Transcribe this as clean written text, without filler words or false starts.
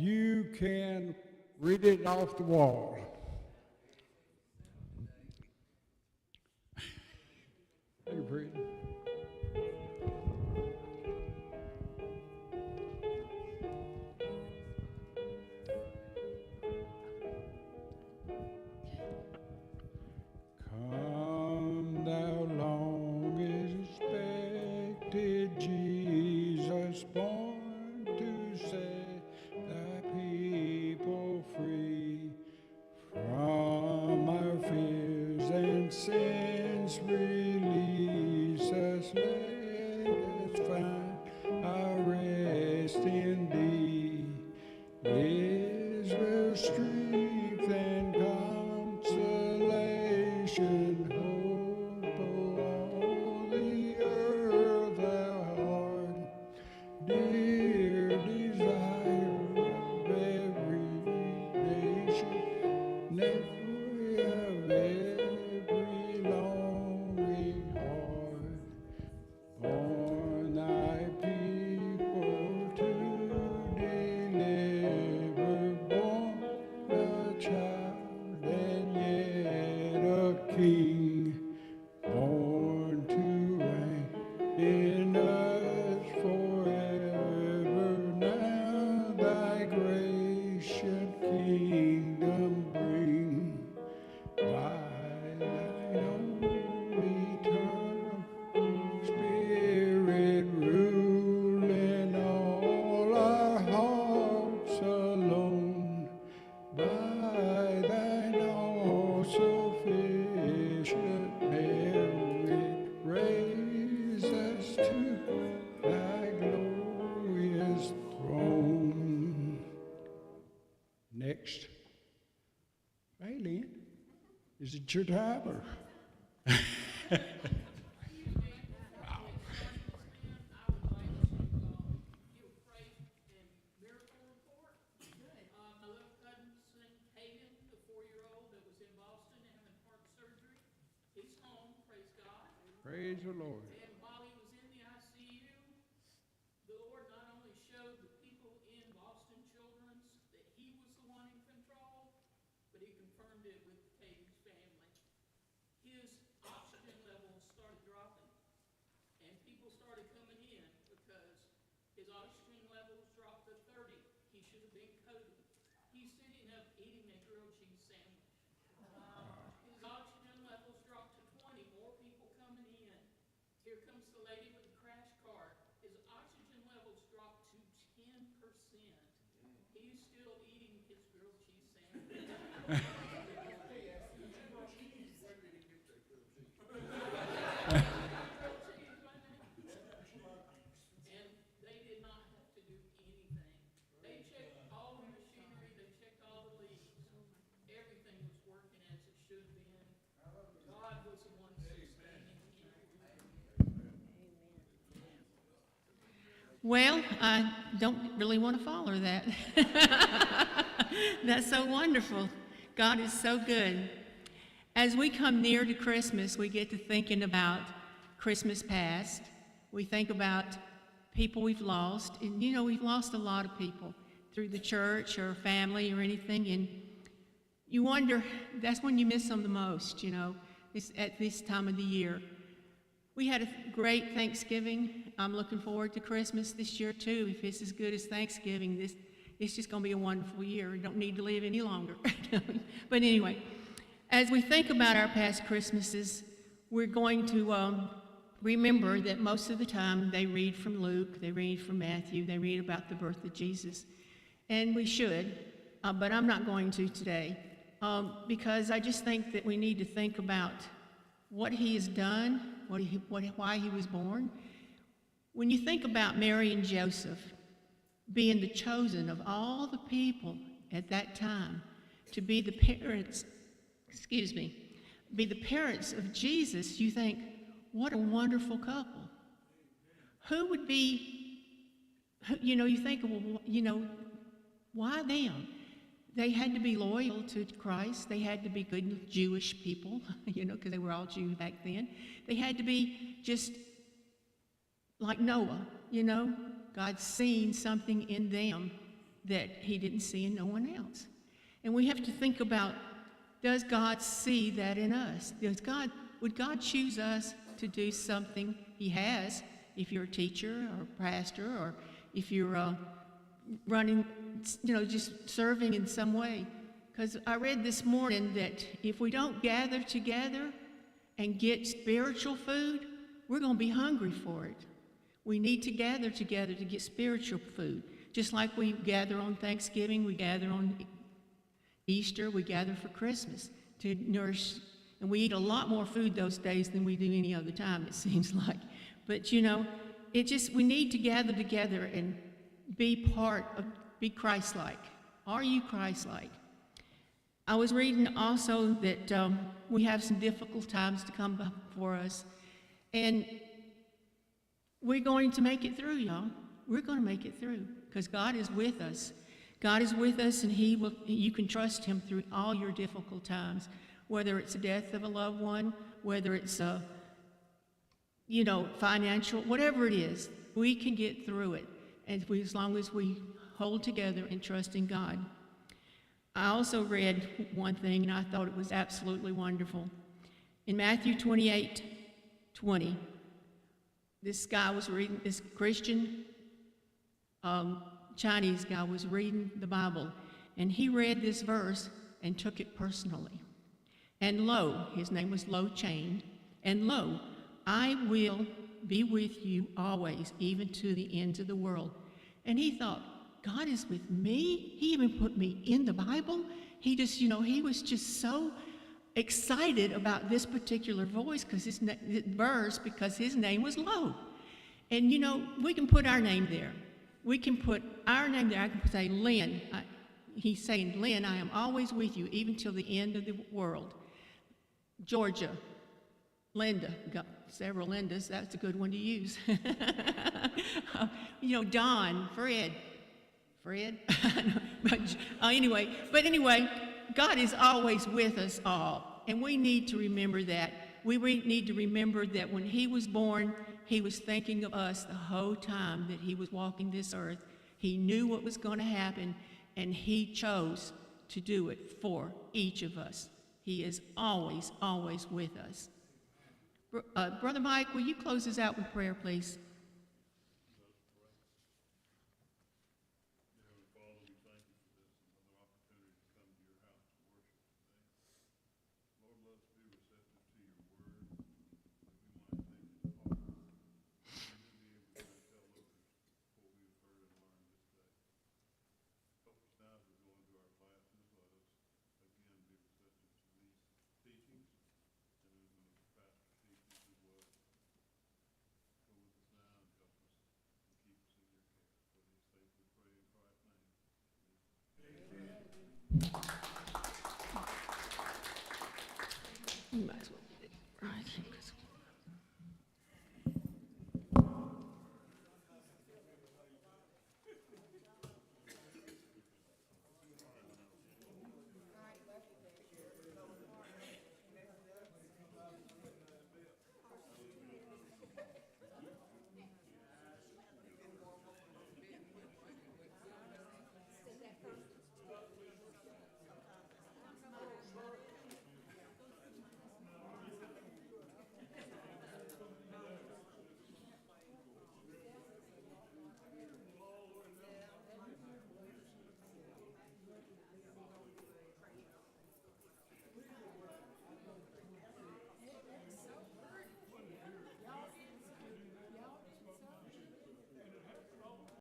you can read it off the wall. Thank you, Fred. Come, thou long expected Jesus, born to set thy people free from our fears and sins. Release us, let us find our rest in thee. Israel's strength and consolation, hope of all the earth, thou art, dear desire of every nation, network of every longing heart. Born thy people to deliver, born a child and yet a king, born to reign in us forever. Now thy gracious kingdom bring, by thine holy term, Spirit ruling all our hearts alone, by thine all-sufficient merit, raise us to thy glorious throne. Next. Hey, Lynn, is it your time or? Praise the Lord. And while he was in the ICU, the Lord not only showed the people in Boston Children's that he was the one in control, but he confirmed it with Katie's family. His oxygen levels started dropping, and people started coming in because his oxygen levels dropped to 30. He should have been coded. He's sitting up eating a grilled cheese sandwich. His oxygen levels dropped to 20. More people coming in. Here comes the lady with the crash cart. His oxygen levels dropped to 10%. He's still eating his grilled cheese sandwich. And they did not have to do anything. They checked all the machinery, they checked all the leads. Everything was working as it should have been. God was the one sustaining him. Well, I don't really want to follow that. That's so wonderful. God is so good. As we come near to Christmas, we get to thinking about Christmas past. We think about people we've lost. And you know, we've lost a lot of people through the church or family or anything. And you wonder, that's when you miss them the most, you know, at this time of the year. We had a great Thanksgiving. I'm looking forward to Christmas this year too. If it's as good as Thanksgiving, it's just going to be a wonderful year. We don't need to live any longer. But anyway, as we think about our past Christmases, we're going to remember that most of the time they read from Luke, they read from Matthew, they read about the birth of Jesus. And we should, but I'm not going to today because I just think that we need to think about what he has done, why he was born. When you think about Mary and Joseph being the chosen of all the people at that time to be the parents, be the parents of Jesus, you think, what a wonderful couple. Who would be, you know, you think, well, you know, why them? They had to be loyal to Christ. They had to be good Jewish people, you know, because they were all Jews back then. They had to be just like Noah, you know. God's seen something in them that he didn't see in no one else. And we have to think about, does God see that in us? Would God choose us to do something? He has, if you're a teacher or a pastor, or if you're running, just serving in some way. Because I read this morning that if we don't gather together and get spiritual food, we're going to be hungry for it. We need to gather together to get spiritual food. Just like we gather on Thanksgiving, we gather on Easter, we gather for Christmas to nourish. And we eat a lot more food those days than we do any other time, it seems like. But we need to gather together and be Christ-like. Are you Christ-like? I was reading also that we have some difficult times to come before us. And we're going to make it through, y'all. We're going to make it through because God is with us. God is with us, and you can trust him through all your difficult times, whether it's the death of a loved one, whether it's financial, whatever it is, we can get through it as long as we hold together and trust in God. I also read one thing, and I thought it was absolutely wonderful. In Matthew 28:20, this Christian Chinese guy was reading the Bible, and he read this verse and took it personally. And lo, his name was Lo Chain, and lo, I will be with you always, even to the ends of the world. And he thought, God is with me? He even put me in the Bible? He was just so excited about this particular verse because his name was Lo. And we can put our name there. We can put our name there. I can say Lynn. He's saying, Lynn, I am always with you, even till the end of the world. Georgia, Linda, got several Lindas. That's a good one to use. Don, Fred. Anyway, God is always with us all, and we need to remember that. We need to remember that when he was born, he was thinking of us the whole time that he was walking this earth. He knew what was going to happen, and he chose to do it for each of us. He is always, always with us. Brother Mike, will you close us out with prayer, please?